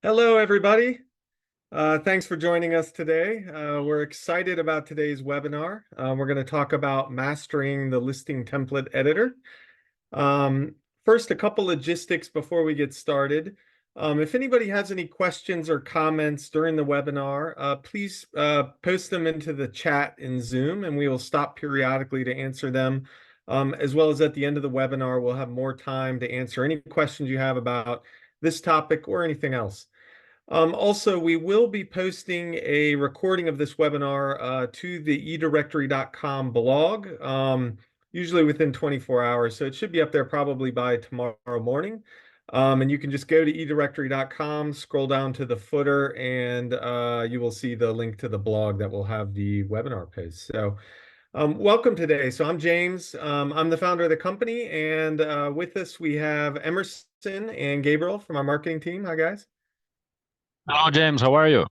Hello, everybody. Thanks for joining us today. We're excited about today's webinar. We're going to talk about mastering the listing template editor. Um, First, a couple logistics before we get started. If anybody has any questions or comments during the webinar, please post them into the chat in Zoom, and we will stop periodically to answer them. As well as at the end of the webinar, we'll have more time to answer any questions you have about this topic or anything else. Also, we will be posting a recording of this webinar to the eDirectory.com blog, usually within 24 hours. So it should be up there probably by tomorrow morning. And you can just go to eDirectory.com, scroll down to the footer, and you will see the link to the blog that will have the webinar post. So welcome today. So I'm James. I'm the founder of the company. And with us, we have Emerson and Gabriel from our marketing team. Hi, guys. Hello, James. How are you?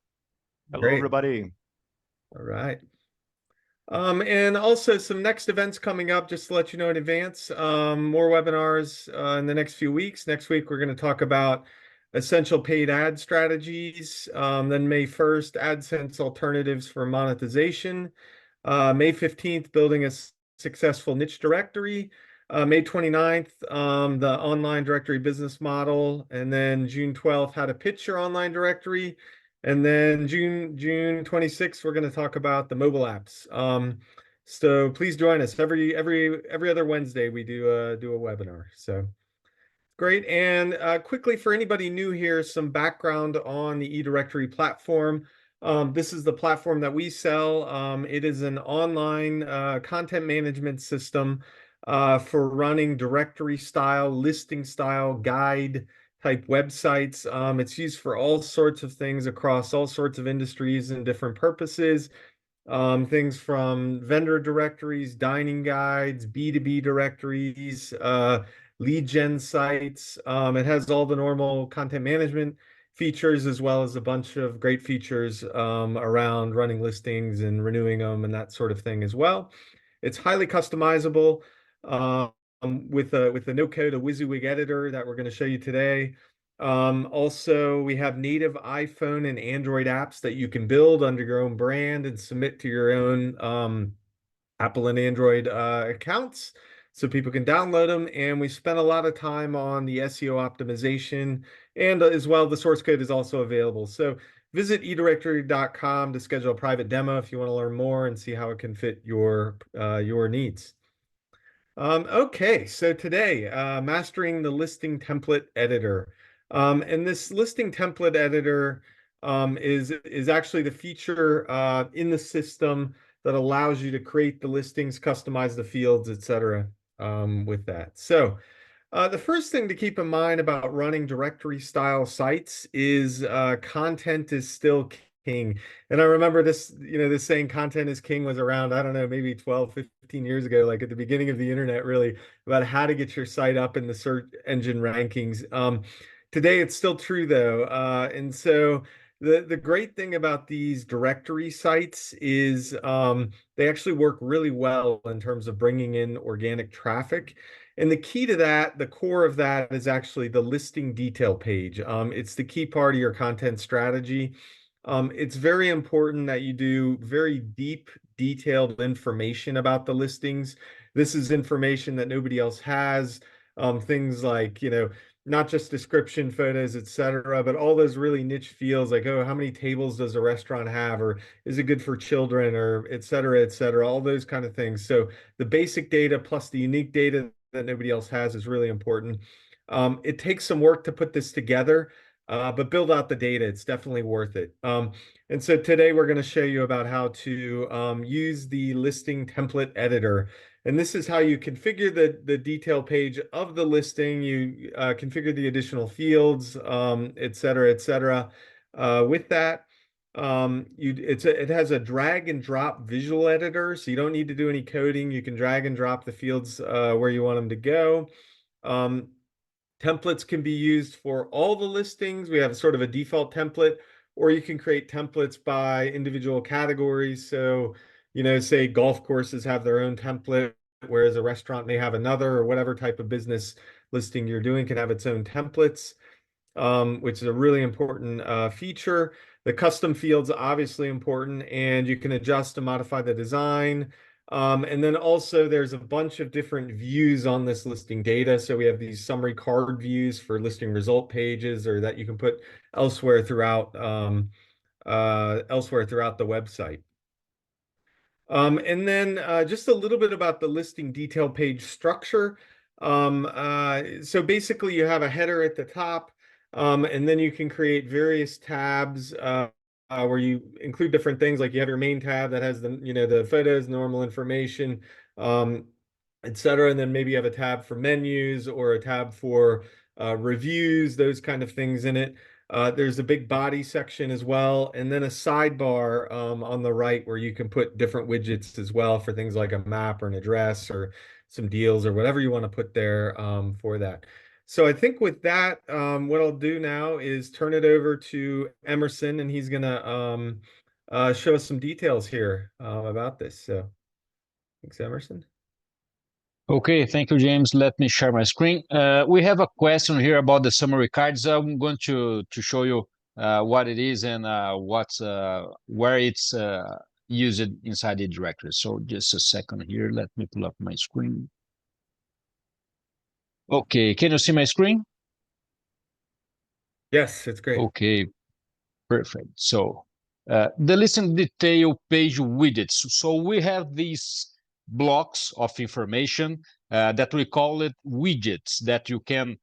Hello, Great. everybody. All right. And also some next events coming up, just to let you know in advance. More webinars in the next few weeks. Next week, we're going to talk about essential paid ad strategies. Then May 1st, AdSense alternatives for monetization. May 15th, building a successful niche directory. May 29th, the online directory business model. And then June 12th, how to pitch your online directory. And then June 26th, we're going to talk about the mobile apps. So please join us every other Wednesday. We do a webinar. So great. And quickly for anybody new here, some background on the eDirectory platform. This is the platform that we sell. It is an online content management system for running directory style, listing style, guide type websites. It's used for all sorts of things across all sorts of industries and different purposes. Things from vendor directories, dining guides, B2B directories, lead gen sites. It has all the normal content management features as well as a bunch of great features around running listings and renewing them and that sort of thing as well. It's highly customizable with a no-code, a WYSIWYG editor that we're going to show you today. Also, we have native iPhone and Android apps that you can build under your own brand and submit to your own Apple and Android accounts so people can download them. And we spent a lot of time on the SEO optimization, and as well, the source code is also available. So visit eDirectory.com to schedule a private demo if you want to learn more and see how it can fit your needs. Okay, so today, mastering the listing template editor. And this listing template editor is actually the feature in the system that allows you to create the listings, customize the fields, etc. With that. So the first thing to keep in mind about running directory style sites is content is still king. And I remember this, this saying content is king was around, I don't know, maybe 12, 15 years ago, like at the beginning of the internet, really, about how to get your site up in the search engine rankings. Today, it's still true, though. And so the great thing about these directory sites is they actually work really well in terms of bringing in organic traffic. And the key to that, the core of that is actually the listing detail page. It's the key part of your content strategy. It's very important that you do very deep, detailed information about the listings. This is information that nobody else has. Things like, not just description, photos, etc., but all those really niche fields like, oh, how many tables does a restaurant have? Or is it good for children? Or et cetera, all those kind of things. So the basic data plus the unique data that nobody else has is really important. It takes some work to put this together, but build out the data. It's definitely worth it. And so today we're going to show you about how to use the listing template editor. And this is how you configure the detail page of the listing. You configure the additional fields, et cetera, et cetera. With that, it has a drag and drop visual editor, so you don't need to do any coding. You can drag and drop the fields where you want them to go. Templates can be used for all the listings. We have sort of a default template, or you can create templates by individual categories. So, say golf courses have their own template, whereas a restaurant may have another, or whatever type of business listing you're doing can have its own templates. which is a really important feature. The custom fields obviously important, and you can adjust and modify the design. And then also there's a bunch of different views on this listing data. So we have these summary card views for listing result pages, or that you can put elsewhere throughout the website. And then just a little bit about the listing detail page structure. So basically you have a header at the top, and then you can create various tabs where you include different things. Like you have your main tab that has the photos, normal information, etc. And then maybe you have a tab for menus or a tab for reviews, those kind of things in it. There's a big body section as well, and then a sidebar on the right where you can put different widgets as well for things like a map or an address or some deals or whatever you want to put there for that. So I think with that, what I'll do now is turn it over to Emerson, and he's gonna show us some details here about this. So thanks, Emerson. Okay, thank you, James. Let me share my screen. We have a question here about the summary cards. I'm going to show you what it is and where it's used inside the directory. So just a second here. Let me pull up my screen. Okay, can you see my screen? Yes, it's great. Okay, perfect. So the listing detail page widgets. So we have these blocks of information that we call it widgets that you can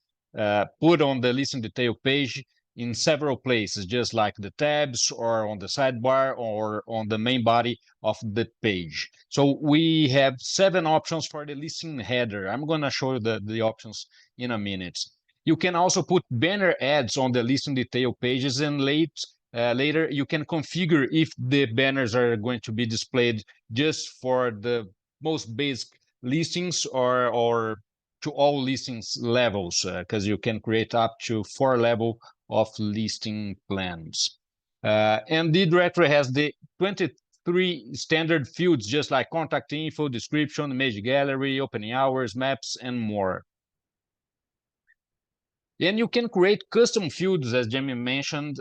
put on the listing detail page in several places, just like the tabs or on the sidebar or on the main body of the page. So we have 7 options for the listing header. I'm going to show you the options in a minute. You can also put banner ads on the listing detail pages, and later you can configure if the banners are going to be displayed just for the most basic listings or to all listings levels, because you can create up to 4 level of listing plans. And the directory has the 23 standard fields, just like contact info, description, image gallery, opening hours, maps, and more. And you can create custom fields, as Jamie mentioned,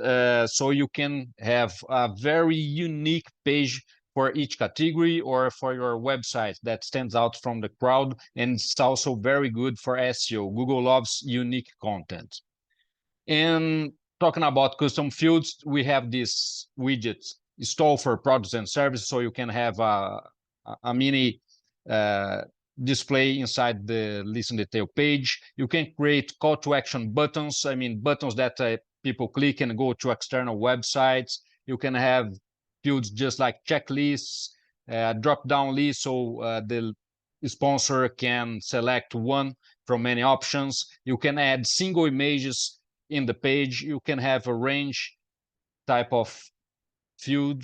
so you can have a very unique page for each category or for your website that stands out from the crowd. And it's also very good for SEO. Google loves unique content. And talking about custom fields, we have this widget installed for products and services, so you can have a mini display inside the listen detail page. You can create call to action buttons, buttons that people click and go to external websites. You can have fields just like checklists, drop down lists, so the sponsor can select one from many options. You can add single images in the page. You can have a range type of field,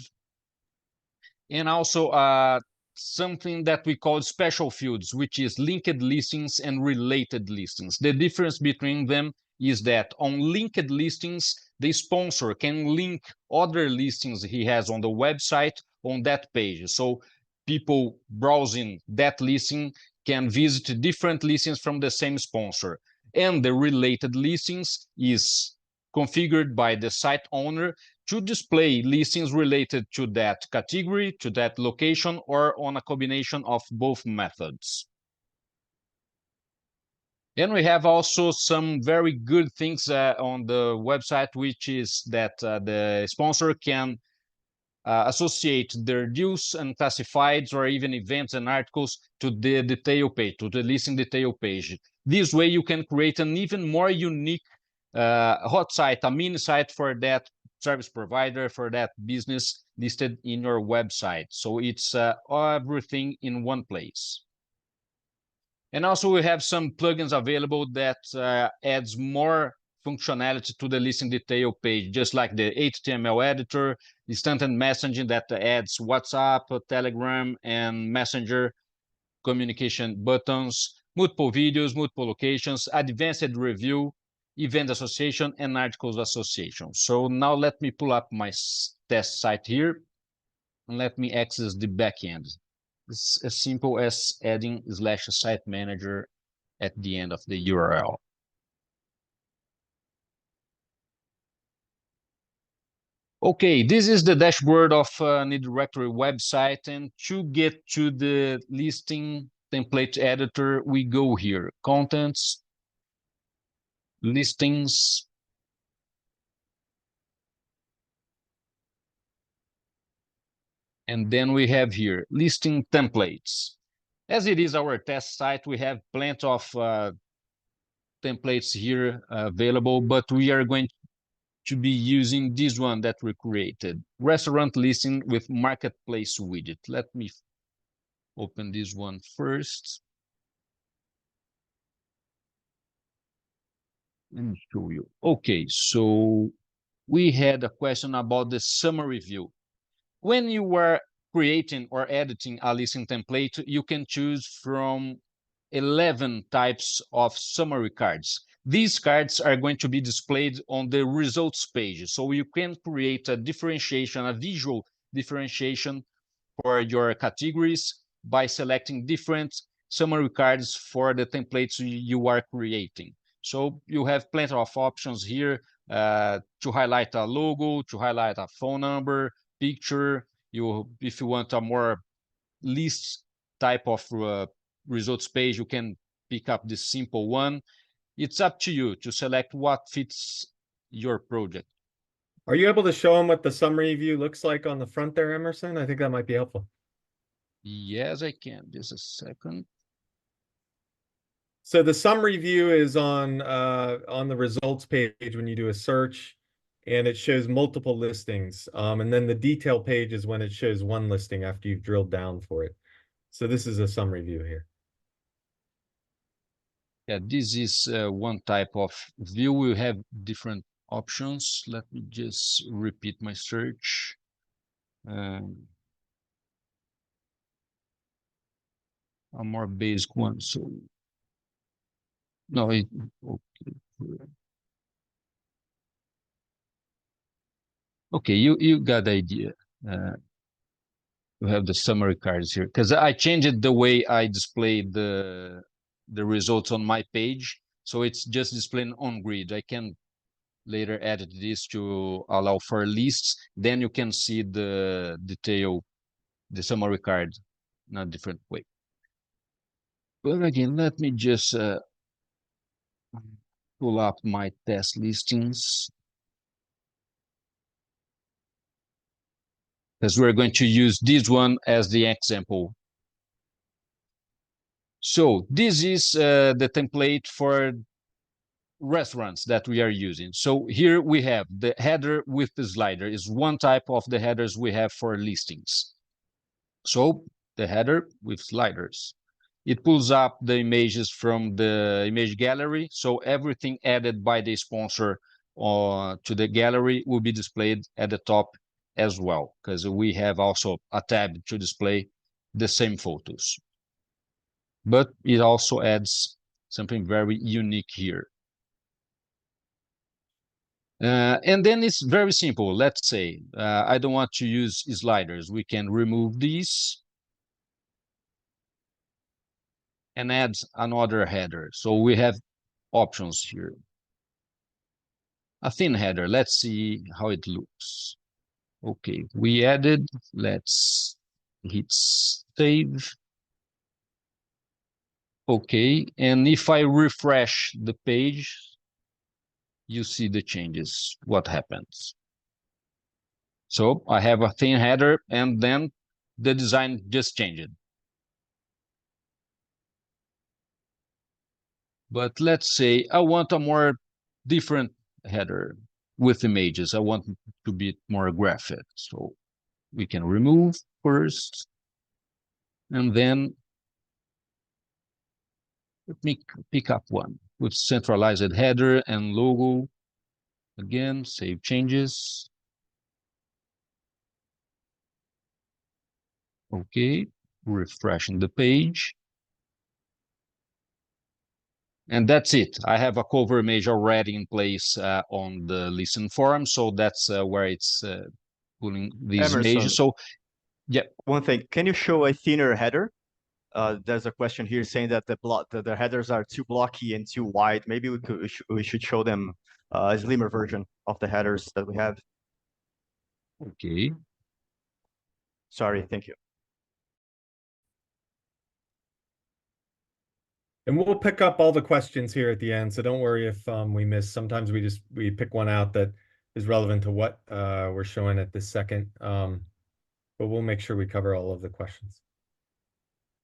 and also something that we call special fields, which is linked listings and related listings. The difference between them is that on linked listings, the sponsor can link other listings he has on the website on that page. So people browsing that listing can visit different listings from the same sponsor. And the related listings is configured by the site owner to display listings related to that category, to that location, or on a combination of both methods. And we have also some very good things on the website, which is that the sponsor can associate their deals and classifieds or even events and articles to the detail page, to the listing detail page. This way you can create an even more unique hot site, a mini site for that service provider, for that business listed in your website. So it's everything in one place. And also we have some plugins available that adds more functionality to the listing detail page, just like the HTML editor, instant messaging that adds WhatsApp, Telegram, and Messenger communication buttons, multiple videos, multiple locations, advanced review, event association, and articles association. So now let me pull up my test site here, and let me access the backend. It's as simple as adding /site manager at the end of the URL. Okay, this is the dashboard of an eDirectory website, and to get to the listing template editor, we go here, contents, listings, and then we have here listing templates. As it is our test site, we have plenty of templates here available, but we are going to be using this one that we created, restaurant listing with marketplace widget. Let me open this one first. Let me show you. Okay, so we had a question about the summary view. When you are creating or editing a listing template, you can choose from 11 types of summary cards. These cards are going to be displayed on the results page. So you can create a differentiation, a visual differentiation for your categories by selecting different summary cards for the templates you are creating. So you have plenty of options here to highlight a logo, to highlight a phone number, picture. If you want a more list type of results page, you can pick up this simple one. It's up to you to select what fits your project. Are you able to show them what the summary view looks like on the front there, Emerson? I think that might be helpful. Yes, I can. Just a second. So the summary view is on the results page when you do a search, and it shows multiple listings. And then the detail page is when it shows one listing after you've drilled down for it. So this is a summary view here. Yeah, this is one type of view. We have different options. Let me just repeat my search. A more basic one. So no, okay. Okay, you got the idea. We have the summary cards here because I changed the way I display the results on my page, so it's just displaying on grid. I can later edit this to allow for lists. Then you can see the detail, the summary card in a different way. But again, let me just pull up my test listings, because we're going to use this one as the example. So this is the template for restaurants that we are using. So here we have the header with the slider is one type of the headers we have for listings. So the header with sliders. It pulls up the images from the image gallery. So everything added by the sponsor to the gallery will be displayed at the top as well, because we have also a tab to display the same photos. But it also adds something very unique here. And then it's very simple. Let's say I don't want to use sliders. We can remove these and add another header. So we have options here. A thin header. Let's see how it looks. Okay, we added. Let's hit save. Okay, and if I refresh the page, you see the changes, what happens. So I have a thin header, and then the design just changed. But let's say I want a more different header with images. I want it to be more graphic. So we can remove first, and then let me pick up one with centralized header and logo. Again, save changes. Okay, refreshing the page. And that's it. I have a cover image already in place on the listen form. So that's where it's pulling these Emerson, images. So yeah. One thing, can you show a thinner header? There's a question here saying that the headers are too blocky and too wide. Maybe we should show them a slimmer version of the headers that we have. Okay. Sorry, thank you. And we'll pick up all the questions here at the end, so don't worry if we miss. Sometimes we pick one out that is relevant to what we're showing at this second. But we'll make sure we cover all of the questions.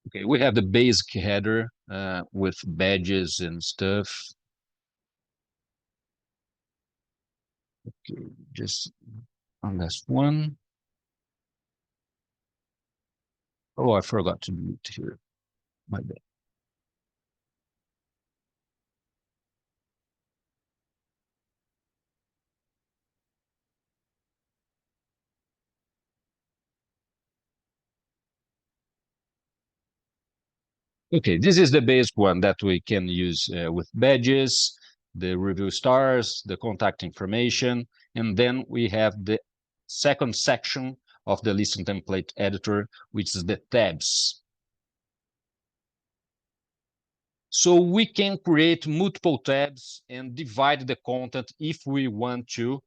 Okay, we have the basic header with badges and stuff. Okay, just one last one. Oh, I forgot to mute here. My bad. Okay, this is the basic one that we can use with badges, the review stars, the contact information, and then we have the second section of the listing template editor, which is the tabs. So we can create multiple tabs and divide the content if we want to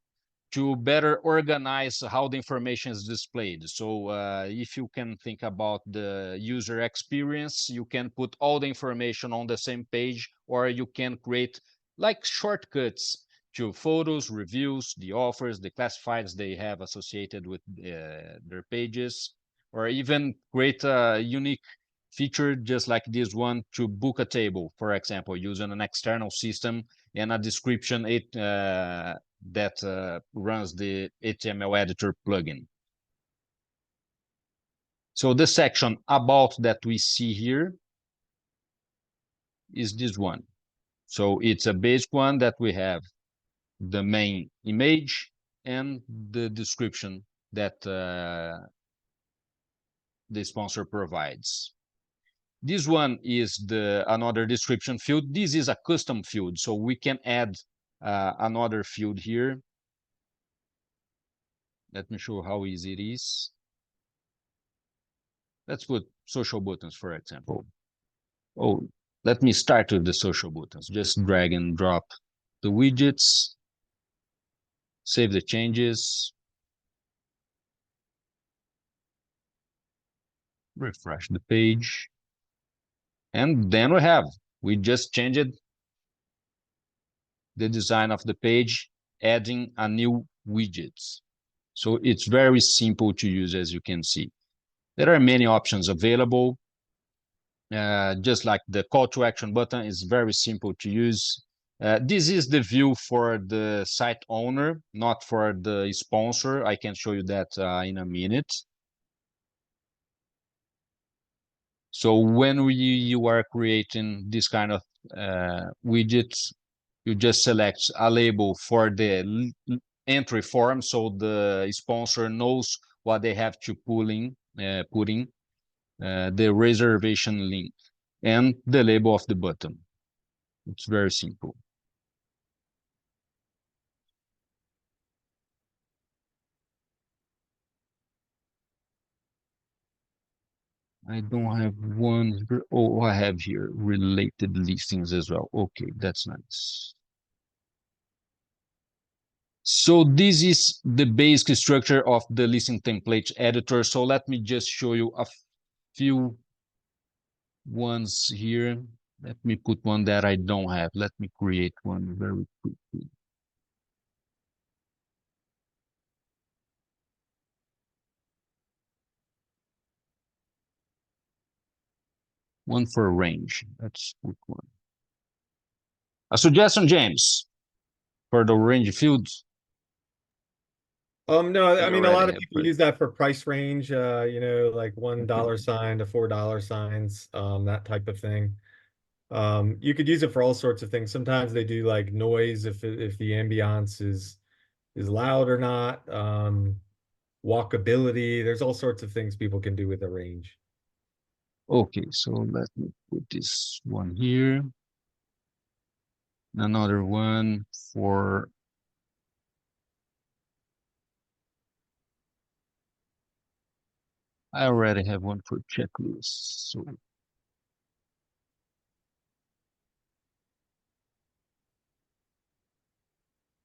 better organize how the information is displayed. So if you can think about the user experience, you can put all the information on the same page, or you can create like shortcuts to photos, reviews, the offers, the classifieds they have associated with their pages, or even create a unique feature just like this one to book a table, for example, using an external system and a description that runs the HTML editor plugin. So the section about that we see here is this one. So it's a basic one that we have the main image and the description that the sponsor provides. This one is another description field. This is a custom field, so we can add another field here. Let me show how easy it is. Let's put social buttons, for example. Oh, let me start with the social buttons. Just drag and drop the widgets, save the changes, refresh the page, and then we just changed the design of the page, adding a new widget. So it's very simple to use, as you can see. There are many options available. Just like the call to action button is very simple to use. This is the view for the site owner, not for the sponsor. I can show you that in a minute. So when you are creating this kind of widgets, you just select a label for the entry form, so the sponsor knows what they have to put in the reservation link and the label of the button. It's very simple. I don't have one here. Oh, I have here related listings as well. Okay, that's nice. So this is the basic structure of the listing template editor. So let me just show you a few ones here. Let me put one that I don't have. Let me create one very quickly. One for range. Let's put one. A suggestion, James, for the range fields. No, I We mean, a already lot of have people use that for price range, like $1 sign to $4 signs, that type of thing. You could use it for all sorts of things. Sometimes they do like noise if the ambiance is loud or not. Walkability. There's all sorts of things people can do with the range. Okay, so let me put this one here. Another one for I already have one for checklists. So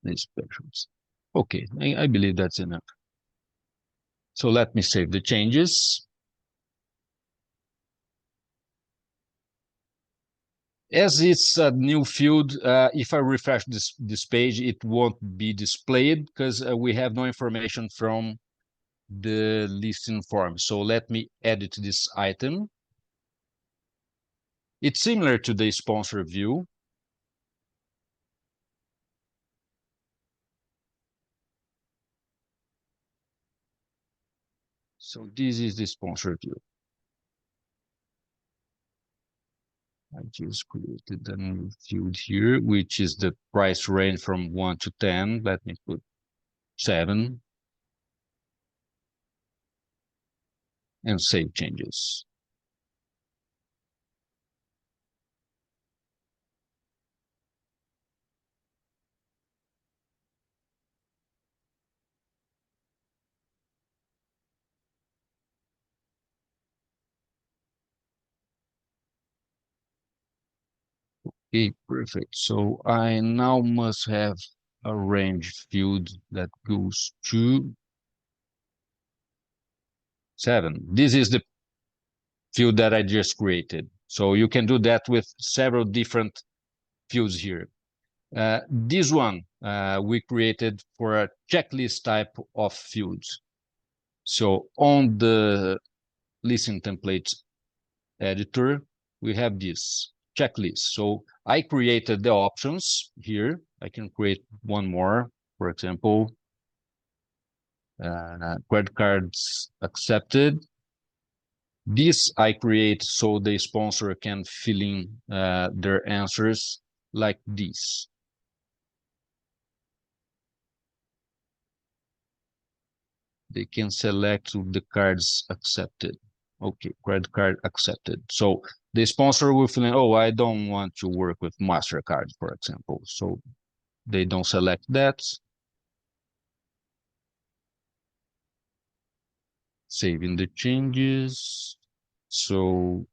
these specials. Okay, I believe that's enough. So let me save the changes. As it's a new field, if I refresh this page, it won't be displayed because we have no information from the listing form. So let me edit this item. It's similar to the sponsor view. So this is the sponsor view. I just created a new field here, which is the price range from 1 to 10. Let me put 7 and save changes. Okay, perfect. So I now must have a range field that goes to 7. This is the field that I just created. So you can do that with several different fields here. This one we created for a checklist type of fields. So on the listen templates editor, we have this checklist. So I created the options here. I can create one more, for example, credit cards accepted. This I create so the sponsor can fill in their answers like this. They can select the cards accepted. Okay, credit card accepted. So the sponsor will fill in, oh, I don't want to work with MasterCard, for example. So they don't select that. Saving the changes. So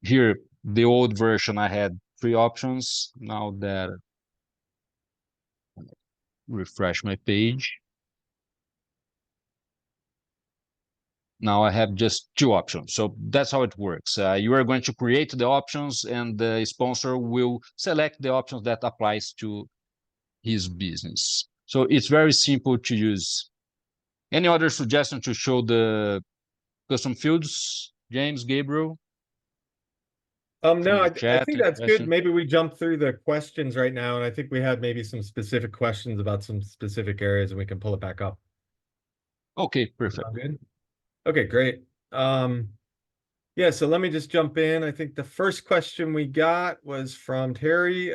here, the old version, I had 3 options. Now that refresh my page. Now I have just 2 options. So that's how it works. You are going to create the options and the sponsor will select the options that applies to his business. So it's very simple to use. Any other suggestion to show the custom fields, James, Gabriel? No, I Chat, think that's good. question? Maybe we jump through the questions right now, and I think we had maybe some specific questions about some specific areas, and we can pull it back up. Okay, perfect. Sound good? Okay, great. Yeah, so let me just jump in. I think the first question we got was from Terry.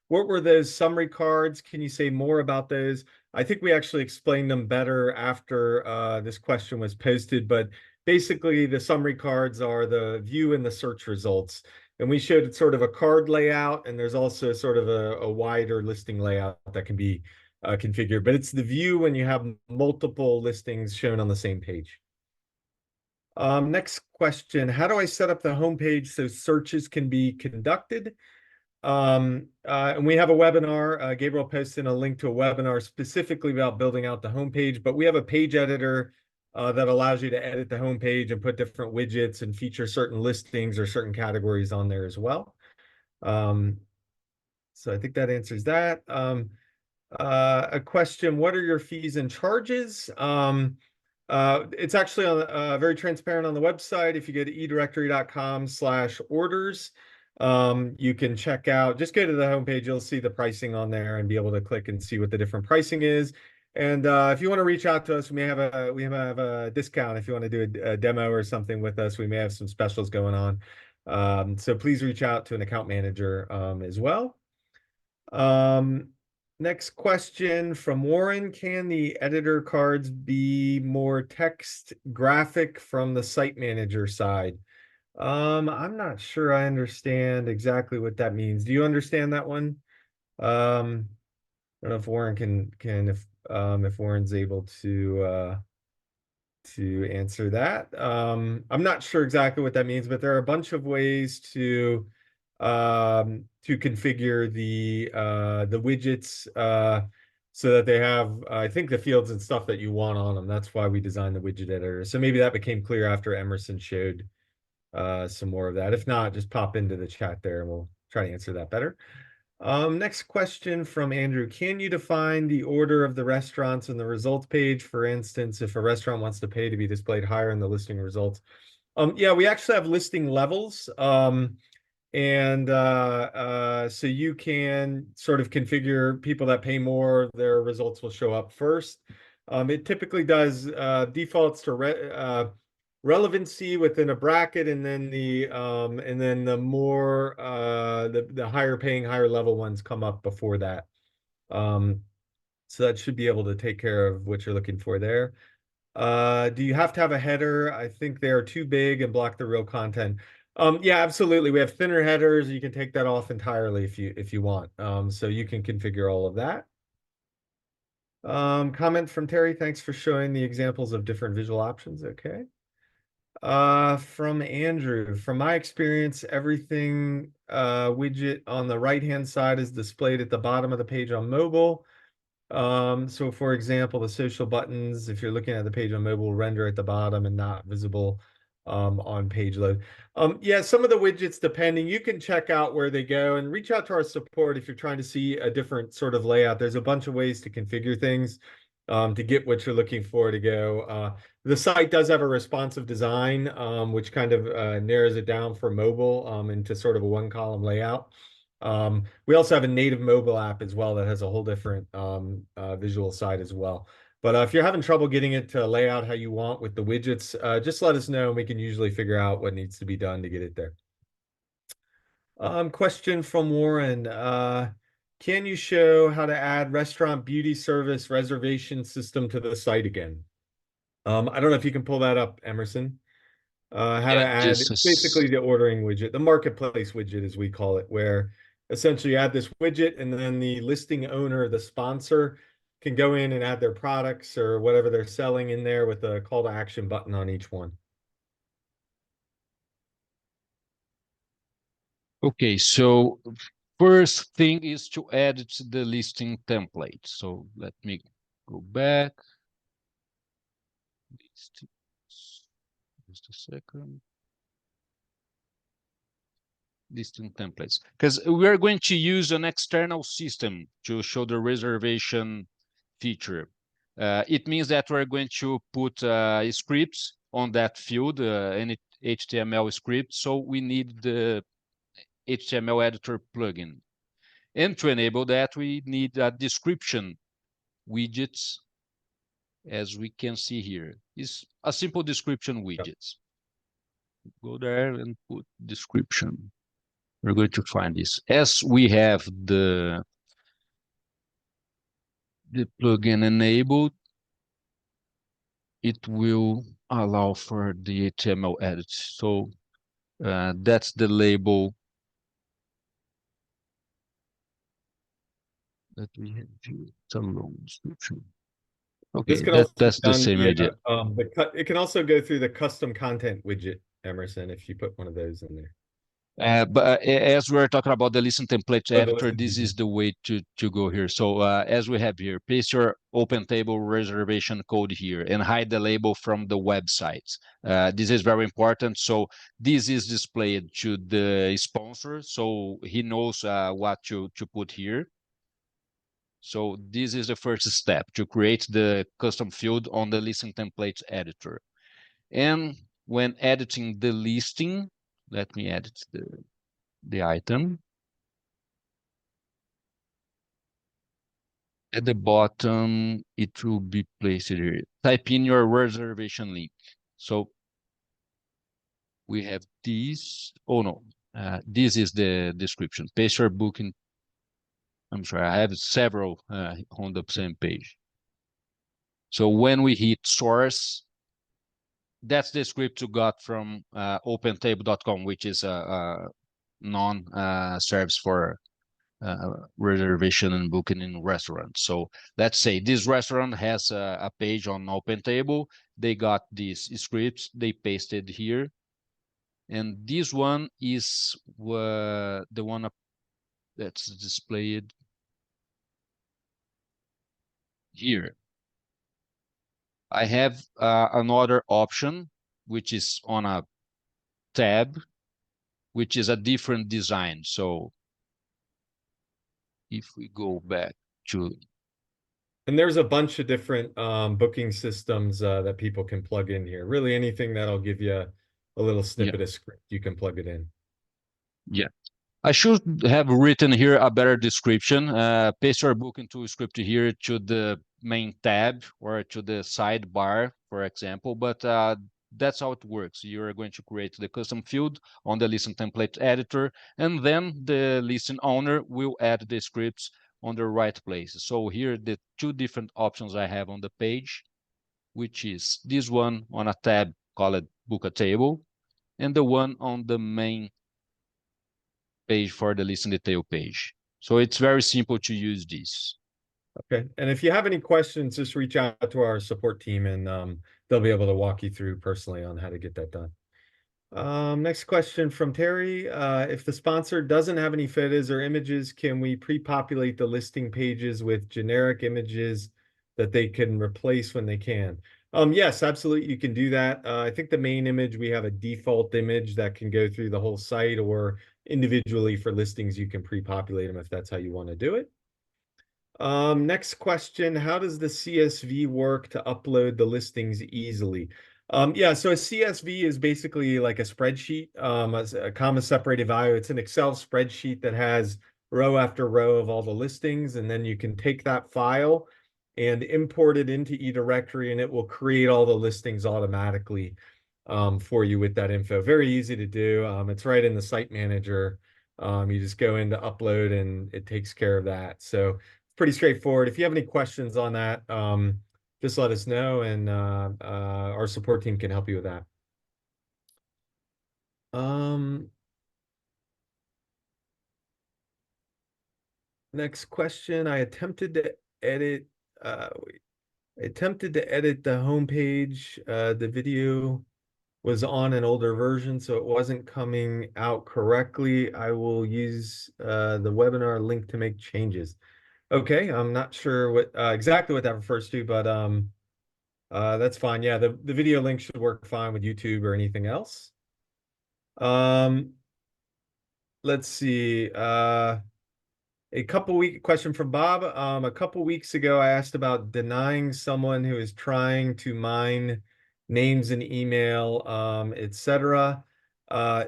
What were those summary cards? Can you say more about those? I think we actually explained them better after this question was posted, but basically the summary cards are the view and the search results. And we showed sort of a card layout, and there's also sort of a wider listing layout that can be configured, but it's the view when you have multiple listings shown on the same page. Next question, how do I set up the homepage so searches can be conducted? And we have a webinar. Gabriel posted a link to a webinar specifically about building out the homepage, but we have a page editor that allows you to edit the homepage and put different widgets and feature certain listings or certain categories on there as well. So I think that answers that. A question, what are your fees and charges? It's actually on very transparent on the website. If you go to eDirectory.com/orders, you can check out, just go to the homepage, you'll see the pricing on there and be able to click and see what the different pricing is. And if you want to reach out to us, we have a discount. If you want to do a demo or something with us, we may have some specials going on. So please reach out to an account manager as well. Next question from Warren. Can the editor cards be more text graphic from the site manager side? I'm not sure I understand exactly what that means. Do you understand that one? I don't know if Warren if Warren's able to answer that. I'm not sure exactly what that means, but there are a bunch of ways to configure the widgets. so that they have, I think, the fields and stuff that you want on them. That's why we designed the widget editor. So maybe that became clear after Emerson showed some more of that. If not, just pop into the chat there and we'll try to answer that better. Next question from Andrew. Can you define the order of the restaurants in the results page? For instance, if a restaurant wants to pay to be displayed higher in the listing results. Yeah, we actually have listing levels. So you can sort of configure people that pay more, their results will show up first. It typically does defaults to relevancy within a bracket, and then the more the higher paying, higher level ones come up before that. So that should be able to take care of what you're looking for there. Do you have to have a header? I think they are too big and block the real content. Yeah, absolutely. We have thinner headers. You can take that off entirely if you want. So you can configure all of that. Comment from Terry. Thanks for showing the examples of different visual options. Okay. From Andrew, from my experience, everything widget on the right-hand side is displayed at the bottom of the page on mobile. So for example, the social buttons, if you're looking at the page on mobile, render at the bottom and not visible on page load. Yeah, some of the widgets, depending, you can check out where they go and reach out to our support if you're trying to see a different sort of layout. There's a bunch of ways to configure things to get what you're looking for to go. The site does have a responsive design, which kind of narrows it down for mobile into sort of a one-column layout. We also have a native mobile app as well that has a whole different visual side as well. But if you're having trouble getting it to lay out how you want with the widgets, just let us know and we can usually figure out what needs to be done to get it there. Question from Warren. Can you show how to add restaurant beauty service reservation system to the site again? I don't know if you can pull that up, Emerson. How to add basically the ordering widget, the marketplace widget as we call it, where essentially you add this widget and then the listing owner, the sponsor, can go in and add their products or whatever they're selling in there with a call to action button on each one. Okay, so first thing is to add the listing template. So let me go back. Just a second. Listing templates, because we are going to use an external system to show the reservation feature. It means that we're going to put scripts on that field, any HTML script. So we need the HTML editor plugin. And to enable that, we need a description widgets, as we can see here. It's a simple description widgets. Go there and put description. We're going to find this. As we have the plugin enabled, it will allow for the HTML edit. So that's the label that we have here. It's a long description. Okay, that's the same idea. It can also go through the custom content widget, Emerson, if you put one of those in there. But as we're talking about the listen template editor, this is the way to go here. So as we have here, paste your open table reservation code here and hide the label from the website. This is very important. So this is displayed to the sponsor, so he knows what to put here. So this is the first step, to create the custom field on the listen template editor. And when editing the listing, let me edit the item. At the bottom, it will be placed here. Type in your reservation link. So we have this. Oh no, this is the description. Paste your booking. I'm sorry, I have several on the same page. So when we hit source, that's the script you got from opentable.com, which is a non-service for reservation and booking in restaurants. So let's say this restaurant has a page on OpenTable. They got these scripts, they pasted here. And this one is the one that's displayed. here, I have another option, which is on a tab, which is a different design. So if we go back to, And there's a bunch of different booking systems that people can plug in here. Really anything that'll give you a little snippet of script, you can plug it in. yeah. I should have written here a better description. Paste your booking tool script here to the main tab or to the sidebar, for example, but that's how it works. You're going to create the custom field on the listen template editor, and then the listen owner will add the scripts on the right place. So here the two different options I have on the page, which is this one on a tab called Book a Table, and the one on the main page for the listen detail page. So it's very simple to use this. Okay. And if you have any questions, just reach out to our support team and they'll be able to walk you through personally on how to get that done. Next question from Terry. If the sponsor doesn't have any photos or images, can we pre-populate the listing pages with generic images that they can replace when they can? Yes, absolutely. You can do that. I think the main image, we have a default image that can go through the whole site, or individually for listings, you can pre-populate them if that's how you want to do it. Next question, how does the CSV work to upload the listings easily? Yeah, so a CSV is basically like a spreadsheet, a comma separated value. It's an Excel spreadsheet that has row after row of all the listings, and then you can take that file and import it into eDirectory, and it will create all the listings automatically for you with that info. Very easy to do. It's right in the site manager. You just go into upload and it takes care of that. So pretty straightforward. If you have any questions on that, just let us know, and our support team can help you with that. Next question. I attempted to edit the homepage. The video was on an older version, so it wasn't coming out correctly. I will use the webinar link to make changes. Okay, I'm not sure what exactly what that refers to, but that's fine. Yeah, the video link should work fine with YouTube or anything else. Let's see. A question from Bob. A couple weeks ago, I asked about denying someone who is trying to mine names and email, etc.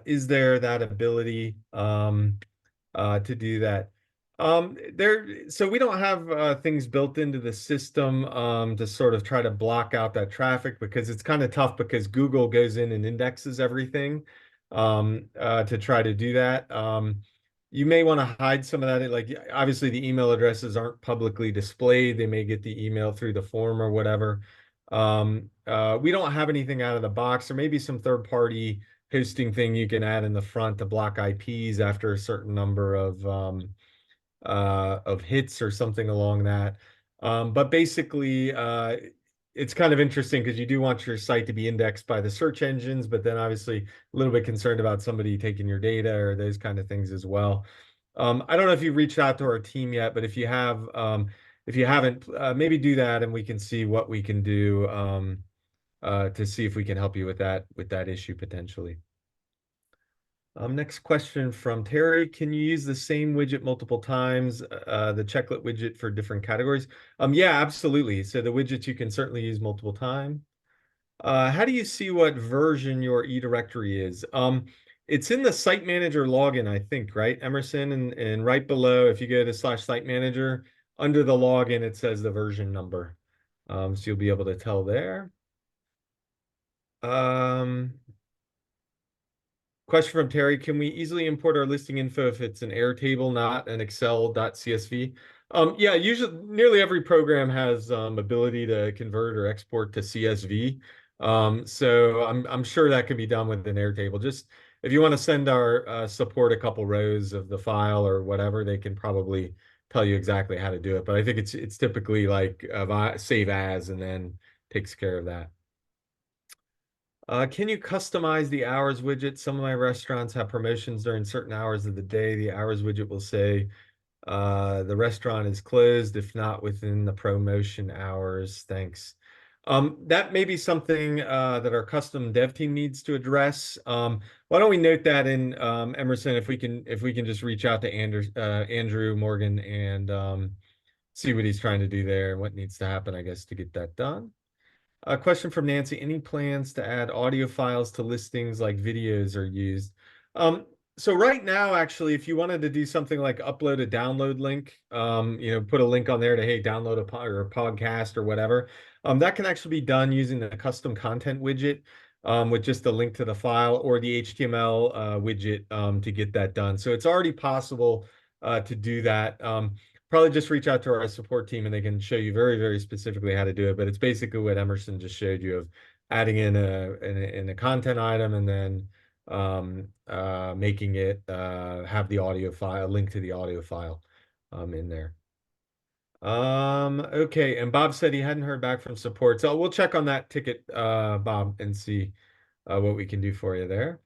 Is there that ability to do that? So we don't have things built into the system to sort of try to block out that traffic, because it's kind of tough, because Google goes in and indexes everything to try to do that. You may want to hide some of that. Like, obviously the email addresses aren't publicly displayed. They may get the email through the form or whatever. We don't have anything out of the box. There may be some third-party hosting thing you can add in the front to block IPs after a certain number of hits or something along that. But basically, it's kind of interesting because you do want your site to be indexed by the search engines, but then obviously a little bit concerned about somebody taking your data or those kind of things as well. I don't know if you've reached out to our team yet, but if you have, if you haven't, maybe do that, and we can see what we can do to see if we can help you with that issue potentially. Next question from Terry. Can you use the same widget multiple times, the checklet widget for different categories? Yeah, absolutely. So the widgets you can certainly use multiple times. How do you see what version your eDirectory is? It's in the site manager login, I think, right, Emerson? And right below, if you go to /site manager, under the login, it says the version number. So you'll be able to tell there. Question from Terry, can we easily import our listing info if it's an Airtable, not an Excel.csv? Yeah, usually nearly every program has ability to convert or export to CSV. So I'm sure that can be done with an Airtable. Just if you want to send our support a couple rows of the file or whatever, they can probably tell you exactly how to do it. But I think it's typically like save as and then takes care of that. Can you customize the hours widget? Some of my restaurants have promotions during certain hours of the day. The hours widget will say The restaurant is closed, if not within the promotion hours. Thanks. That may be something that our custom dev team needs to address. Why don't we note that in Emerson, if we can just reach out to Andrew Morgan and see what he's trying to do there and what needs to happen, I guess, to get that done. A question from Nancy. Any plans to add audio files to listings like videos are used? So right now, actually, if you wanted to do something like upload a download link, put a link on there to, hey, download or a podcast or whatever, that can actually be done using the custom content widget with just a link to the file or the HTML widget to get that done. So it's already possible to do that. Probably just reach out to our support team and they can show you very, very specifically how to do it. But it's basically what Emerson just showed you of adding in a content item and then making it have the audio file, link to the audio file in there. Okay, and Bob said he hadn't heard back from support. So we'll check on that ticket, Bob, and see what we can do for you there.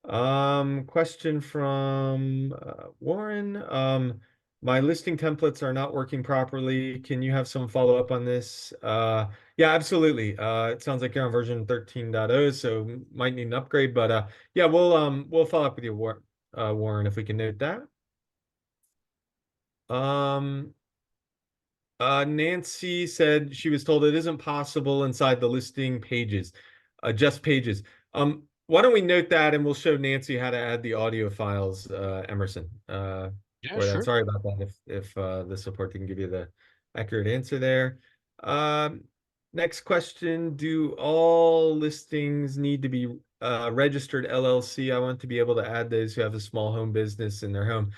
Question from Warren. My listing templates are not working properly. Can you have some follow-up on this? Yeah, absolutely. It sounds like you're on version 13.0, so might need an upgrade, but yeah, we'll follow up with you, Warren, if we can note that. Nancy said she was told it isn't possible inside the listing pages, just pages. Why don't we note that and we'll show Nancy how to add the audio files, Emerson. Yeah, For that. sure. Sorry about that if the support didn't give you the accurate answer there. Next question, do all listings need to be registered LLC? I want to be able to add those who have a small home business in their home.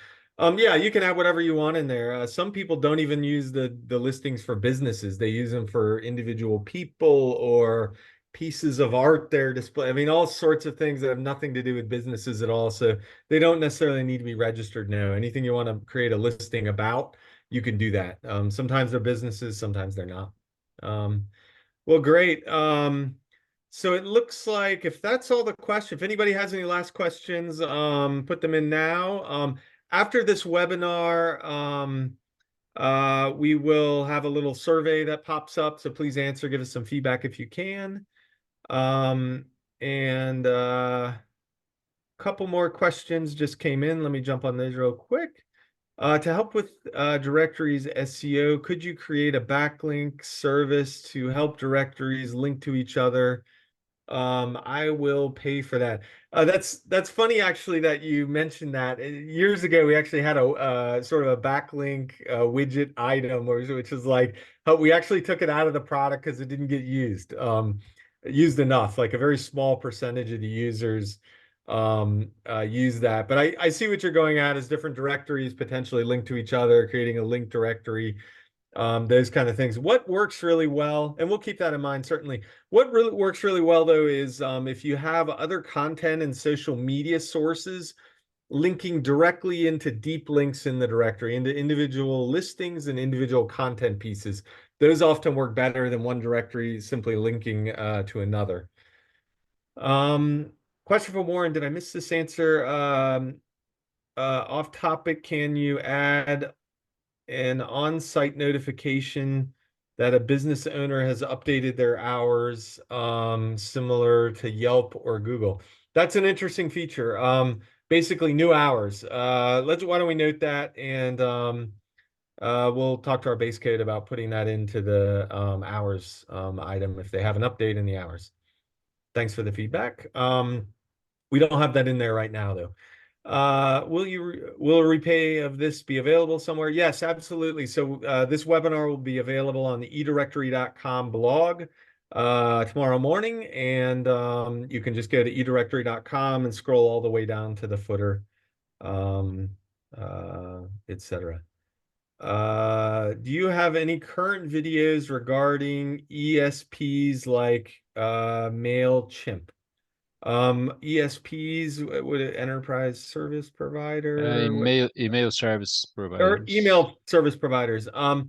Yeah, you can add whatever you want in there. Some people don't even use the listings for businesses. They use them for individual people or pieces of art they're display. I mean, all sorts of things that have nothing to do with businesses at all. So they don't necessarily need to be registered. No, anything you want to create a listing about, you can do that. Sometimes they're businesses, sometimes they're not. Well, great. So it looks like if that's all the question, if anybody has any last questions, put them in now. After this webinar, we will have a little survey that pops up. So please answer, give us some feedback if you can. And couple more questions just came in. Let me jump on those real quick. To help with directories SEO, could you create a backlink service to help directories link to each other? I will pay for that. That's funny actually that you mentioned that. Years ago, we actually had a sort of a backlink widget item, which is like we actually took it out of the product because it didn't get used enough. Like a very small percentage of the users use that. But I see what you're going at is different directories potentially linked to each other, creating a link directory. Those kind of things. What works really well, and we'll keep that in mind, certainly. What really works really well, though, is if you have other content and social media sources linking directly into deep links in the directory, into individual listings and individual content pieces. Those often work better than one directory simply linking to another. Question from Warren, did I miss this answer? Off topic, can you add an on-site notification that a business owner has updated their hours, similar to Yelp or Google? That's an interesting feature. Basically new hours. Why don't we note that, and we'll talk to our base code about putting that into the hours item if they have an update in the hours. Thanks for the feedback. We don't have that in there right now, though. Will a repay of this be available somewhere? Yes, absolutely. So this webinar will be available on the eDirectory.com blog tomorrow morning, and you can just go to eDirectory.com and scroll all the way down to the footer, etc. Do you have any current videos regarding ESPs like MailChimp? ESPs, would it enterprise service provider? Email service Or providers. email service providers. I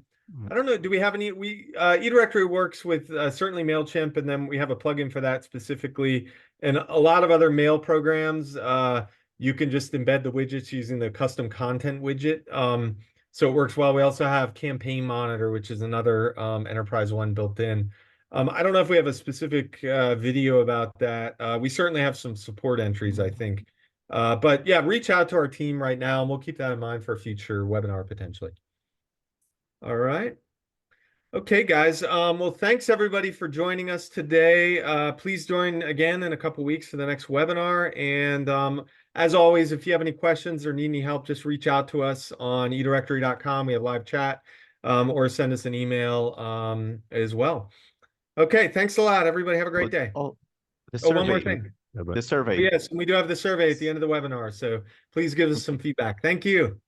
don't know. Do we have any? eDirectory works with certainly MailChimp, and then we have a plugin for that specifically, and a lot of other mail programs. You can just embed the widgets using the custom content widget. So it works well. We also have Campaign Monitor, which is another enterprise one built in. I don't know if we have a specific video about that. We certainly have some support entries, I think. But yeah, reach out to our team right now, and we'll keep that in mind for a future webinar potentially. All right. Okay, guys. Well, thanks everybody for joining us today. Please join again in a couple weeks for the next webinar. And as always, if you have any questions or need any help, just reach out to us on eDirectory.com. We have live chat, or send us an email as well. Okay, thanks a lot, everybody. Have a great day. Oh, the Oh, one more survey. thing. The survey. Yes, we do have the survey at the end of the webinar, so please give us some feedback. Thank you.